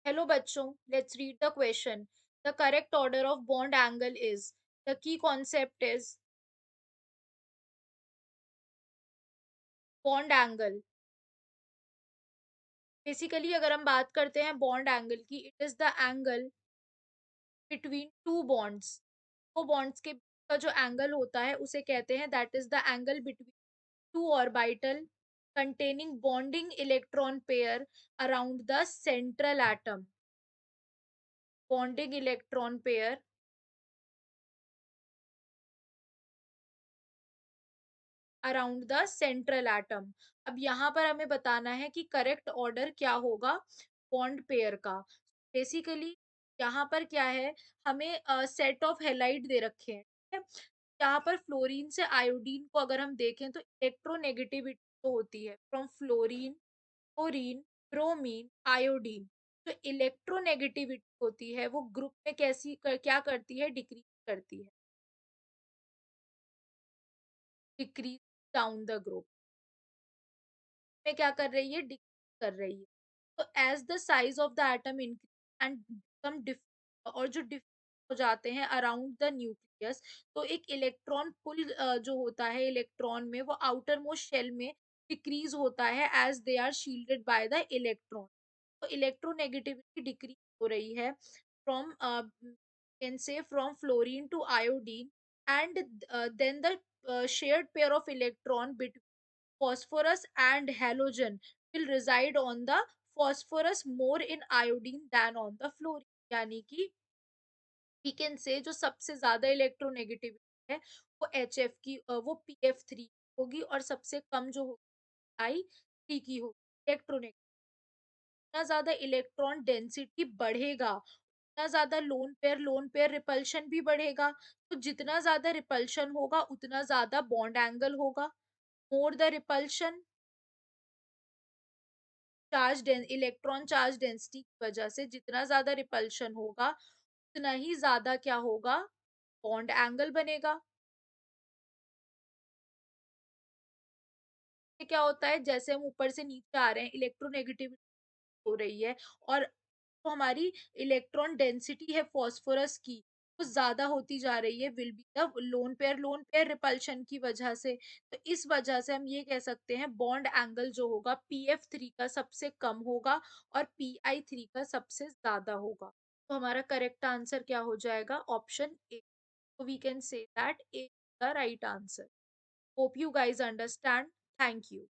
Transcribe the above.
Hello bachcho, let's read the question. The correct order of bond angle is, the key concept is bond angle. Basically अगर हम बात करते हैं bond angle की, it is the angle between two bonds. दो bonds के बीच का जो एंगल होता है उसे कहते हैं that is the angle between two orbital containing bonding electron pair around the central atom. Bonding electron pair around the central atom. अब यहाँ पर हमें बताना है कि करेक्ट ऑर्डर क्या होगा बॉन्ड पेयर का। बेसिकली यहाँ पर क्या है, हमें सेट ऑफ हेलाइड दे रखे हैं, ठीक है। यहाँ पर फ्लोरीन से आयोडीन को अगर हम देखें तो इलेक्ट्रोनेगेटिविटी तो होती है from fluorine, chlorine, bromine, iodine. जो इलेक्ट्रोनेगेटिविटी होती है वो ग्रुप में क्या करती है, डिक्रीज करती है, डिक्रीज डाउन द ग्रुप में क्या कर रही है, डिक्रीज कर रही है। तो as the size of the atom increase and become और जो डिफ्यूज हो जाते हैं अराउंड द न्यूक्लियस, तो एक इलेक्ट्रॉन पुल जो होता है इलेक्ट्रॉन में, वो आउटर मोस्ट शेल में डिक्रीज होता है as they are shielded by the electron. तो इलेक्ट्रोनेगेटिविटी डिक्रीज हो रही है from can say from fluorine to iodine, and then the shared pair of electron between phosphorus and halogen will reside on the phosphorus more in iodine than on the fluorine। यानी कि we can से जो सबसे ज्यादा electronegativity है वो H F की वो पी एफ थ्री होगी, और सबसे कम जो होगी आई थ्री की होगी। इलेक्ट्रोनेगेटिव जितना ज्यादा इलेक्ट्रॉन डेंसिटी बढ़ेगा उतना ज्यादा लोन पेयर रिपल्शन भी बढ़ेगा। तो जितना ज्यादा रिपल्शन होगा उतना ज्यादा बॉन्ड एंगल होगा। More the repulsion electron charge density की वजह से जितना ज्यादा रिपल्शन होगा उतना ही ज्यादा क्या होगा, बॉन्ड एंगल बनेगा। ये क्या होता है, जैसे हम ऊपर से नीचे आ रहे हैं इलेक्ट्रोनेगेटिविटी हो रही है, और तो हमारी इलेक्ट्रॉन डेंसिटी है फास्फोरस की वो ज्यादा होती जा रही है, will be the lone pair repulsion की वजह से। तो इस वजह से हम ये कह सकते हैं बॉन्ड एंगल जो होगा पी एफ थ्री का सबसे कम होगा और पी आई थ्री का सबसे ज्यादा होगा। तो हमारा करेक्ट आंसर क्या हो जाएगा, ऑप्शन ए। तो we can say that A the right answer. Hope you guys understand. Thank you.